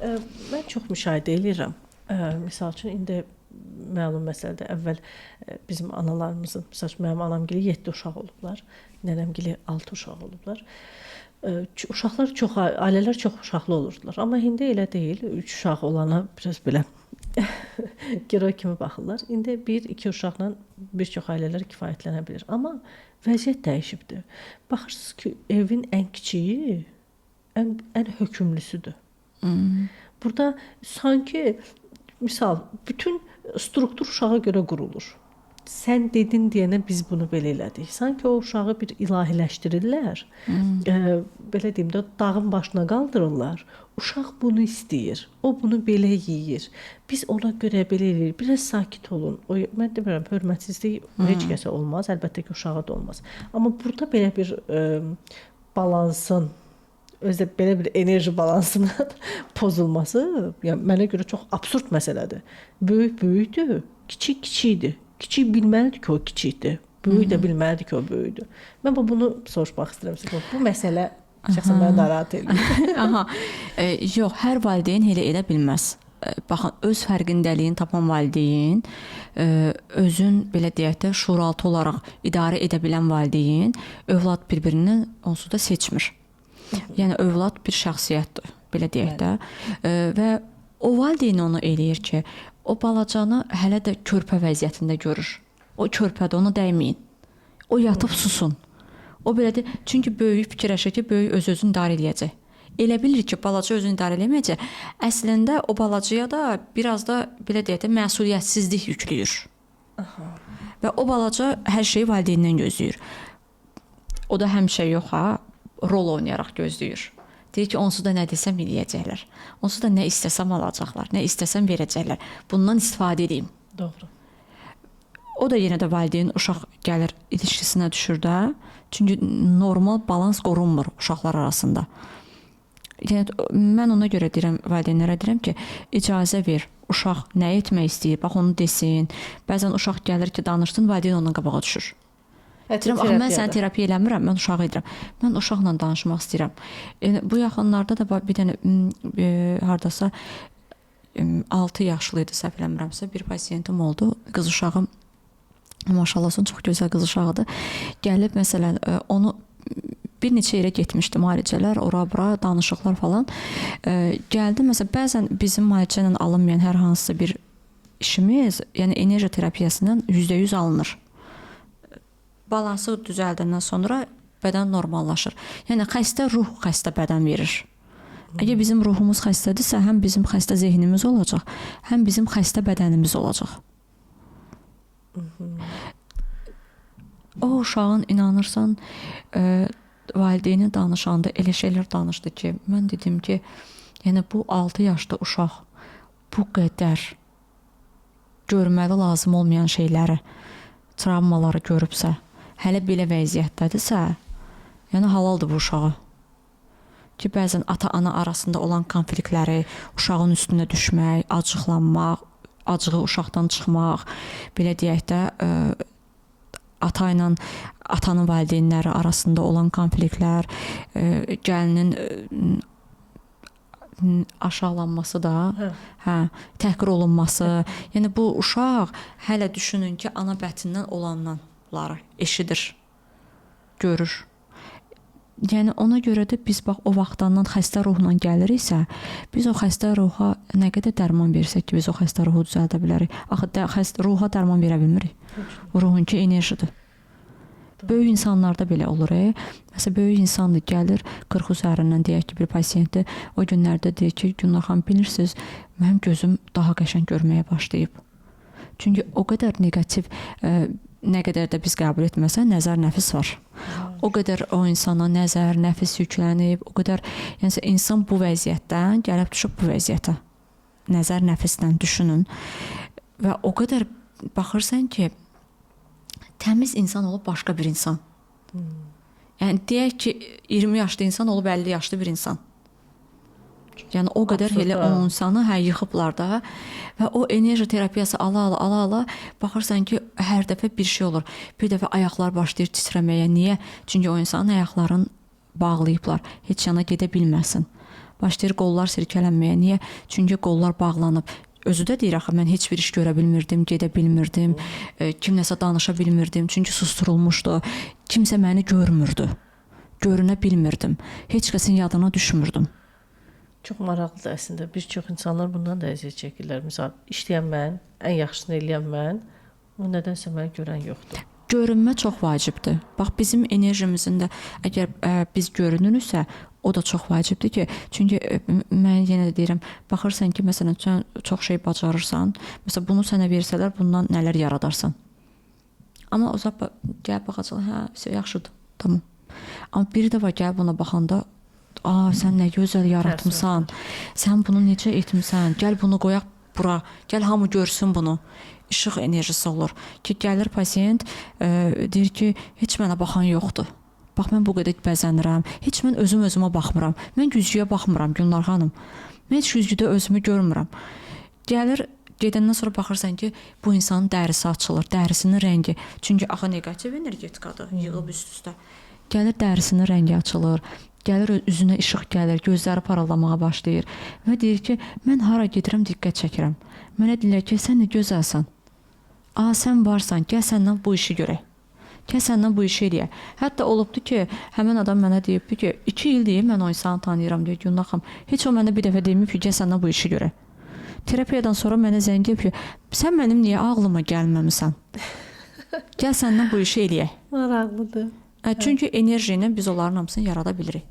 Mən çox müşahidə edirəm. Misal üçün indi məlum məsələdir. Əvvəl bizim analarımızın, misal üçün mənim anamgili 7 uşaq olublar, nənəmgili 6 uşaq olublar. Uşaqlar çox, ailələr çox uşaqlı olurdular. Amma indi elə deyil. 3 uşaq olana biraz belə giroy kimi baxırlar. İndi 1-2 uşaqla bir çox ailələr kifayətlənə bilir. Amma vəziyyət dəyişibdir. Baxırsınız ki, evin ən kiçiyi ən hökümlüsüdür. Burada sanki misal bütün struktur uşağa görə qurulur. Sən dedin deyənə biz bunu belə elədik. Sanki o uşağı bir ilahiləşdirirlər. Belə deyim də dağın başına qaldırırlar. Uşaq bunu istəyir. O bunu belə yeyir. Biz ona görə belə eləyirik. Biraz sakit olun. O mən demirəm hörmətsizlik heç kəsə olmaz, əlbəttə ki, uşağa da olmaz. Amma burada belə bir balansın özdə belə bir enerji balansının pozulması, yəni mənə görə çox absurd məsələdir. Böyük böyükdür, kiçik kiçikdir. Kiçik bilməlidir ki, o kiçikdir. Böyük də bilməlidir ki, o böyükdür. Mən bunu soruşmaq istəyirəm sizə. Bu məsələ şəxsən məni narahat edir. Aha. Yox, hər valideyn elə bilməz. Baxın, öz fərqindəliyini tapan valideyn, özün belə deyək də şuuraltı olaraq idarə edə bilən valideyn övlad bir-birindən onsuz da seçmir. Yəni övlad bir şəxsiyyətdir, belə deyək də. Və o valideyn onu eləyir ki, o balacanı hələ də körpə vəziyyətində görür. O körpədə ona dəyməyin. O yatıb susun. O belədir. Çünki böyük fikirləşir ki, böyük öz-özünü idarə eləyəcək. Elə bilir ki, balaca özünü idarə eləməyəcək. Əslində o balacaya da biraz da belə deyək də məsuliyyətsizlik yükləyir. Və o balaca hər şeyi valideyndən gözləyir. O da həmişə yox ha, rol oynayaraq gözləyir. Deyir ki, onsuz da nə desəm eləyəcəklər. Onsuz da nə istəsəm alacaqlar, nə istəsəm verəcəklər. Bundan istifadə edeyim. Doğru. O da yenə də valideyn uşaq gəlir ilişkisinə düşür də. Çünki normal balans qorunmur uşaqlar arasında. Yəni mən ona görə deyirəm, valideynlərə deyirəm ki, icazə ver. Uşaq nə etmək istəyir, bax onu desin. Bəzən uşaq gəlir ki, danışsın, valideyn ondan qabağa düşür. Deyirəm, mən səni terapiya eləmirəm, mən uşağı edirəm. Mən uşaqla danışmaq istəyirəm. Bu yaxınlarda da bir dənə hardasa 6 yaşlı idi, səhv eləmirəmsə, bir pasiyentim oldu. Qız uşağı, maşallah, çox gözəl qız uşağıdır. Gəlib, məsələn, onu bir neçə yerə getmişdi, müalicələr, ora-bura, danışıqlar falan. Gəldi, məsələn, bəzən bizim müalicə ilə alınmayan hər hansısa bir işimiz, yəni enerji terapiyasından %100 alınır. Balansı düzəldəndən sonra bədən normallaşır. Yəni xəstə ruh xəstə bədən verir. Əgər bizim ruhumuz xəstədirsə, həm bizim xəstə zehnimiz olacaq, həm bizim xəstə bədənimiz olacaq. O uşağın, inanırsan, valideyni danışanda elə şeylər danışdı ki, mən dedim ki, yəni bu 6 yaşda uşaq bu qədər görməli lazım olmayan şeyləri, travmaları görübsə, hələ belə vəziyyətdədirsə, yəni halaldır bu uşağa. Ki, bəzən ata-ana arasında olan konfliktləri, uşağın üstünə düşmək, acıqlanmaq, acığı uşaqdan çıxmaq, belə deyək də, ata ilə atanın valideynləri arasında olan konfliktlər, gəlinin aşağılanması da, təhqir olunması. Yəni bu uşaq hələ düşünün ki, ana bətindən olanları eşidir, görür. Yəni ona görə də biz bax o vaxtdan xəstə ruhla gəliriksə, biz o xəstə ruha nə qədər dərman versək ki, biz o xəstə ruhu düzəldə bilərik. Axı ruha dərman verə bilmirik. Ruhunki enerjidir. Böyük insanlarda belə olur. Məsələn, böyük insandır, gəlir 40 üzərindən deyək ki, bir pasiyenti o günlərdə deyir ki, Gülnar xanım, bilirsiniz, mənim gözüm daha qəşəng görməyə başlayıb. Çünki o qədər negativ, nə qədər də biz qəbul etməsə, nəzər nəfis var. O qədər o insana nəzər, nəfis yüklənib, o qədər, yəni insan bu vəziyyətdən gəlib düşüb bu vəziyyətə. Nəzər nəfisdən düşünün. Və o qədər baxırsan ki, təmiz insan olub başqa bir insan. Yəni deyək ki, 20 yaşlı insan olub 50 yaşlı bir insan. Yəni o qədər elə o insanı yıxıblar da və o enerji terapiyası ala baxırsan ki, hər dəfə bir şey olur. Bir dəfə ayaqlar başlayır titrəməyə. Niyə? Çünki o insanın ayaqlarını bağlayıblar. Heç yana gedə bilməsin. Başlayır qollar sirkələnməyə. Niyə? Çünki qollar bağlanıb. Özü də deyir axı mən heç bir iş görə bilmirdim, gedə bilmirdim, kimləsə danışa bilmirdim, çünki susturulmuşdu. Kimsə məni görmürdü. Görünə bilmirdim. Heç kəsin yadına düşmürdüm. Çox maraqlıdır əslində. Bir çox insanlar bundan da əziyyət çəkirlər. Məsəl işləyən mən, ən yaxşısını eləyən mən, o nədənsə məni görən yoxdur. Görünmə çox vacibdir. Bax bizim enerjimizin də əgər biz görünürüksə, o da çox vacibdir ki, çünki mən yenə də deyirəm, baxırsan ki, məsələn, sən çox şey bacarırsan, məsələn, bunu sənə versələr, bundan nələr yaradarsan. Amma o zaman gəl baxacaq, hə, yaxşıdır, tamam. Amma biri də var, gəl buna baxanda, sən nə gözəl yaratmısan, sən bunu necə etmisən, gəl bunu qoyaq bura, gəl hamı görsün bunu. İşıq enerjisi olur ki, gəlir pasiyent, deyir ki, heç mənə baxan yoxdur. Bax, mən bu qədər bəzənirəm, heç mən özümə baxmıram, mən güzgüyə baxmıram, Gülnar xanım. Mən heç güzgüdə özümü görmürəm. Gəlir, gedəndən sonra baxırsan ki, bu insanın dərisi açılır, dərisinin rəngi. Çünki axı negativ energetikadır, yığıb üst-üstə. Gəlir, dərisinin rəngi açılır, gəlir, üzünə işıq gəlir, gözləri parıldamağa başlayır. Və deyir ki, mən hara gedirəm, diqqət çəkirəm. Mənə deyirlər ki, sən də gözəlsən. Sən varsan, gəl səndən bu işi görək. Gəl səndən bu işi eləyək. Hətta olubdu ki, həmin adam mənə deyibdi ki, 2 il deyib, mən o insanı tanıyıram, deyir, Gülnar xanım. Heç o mənə bir dəfə deməyib ki, gəl səndən bu işi görək. Terapiyadan sonra mənə zəng deyib ki, sən mənim niyə ağlıma gəlməmisən? Gəl səndən bu işi eləyək. Maraqlıdır. Çünki enerji ilə biz onların hamısını yarada bilirik.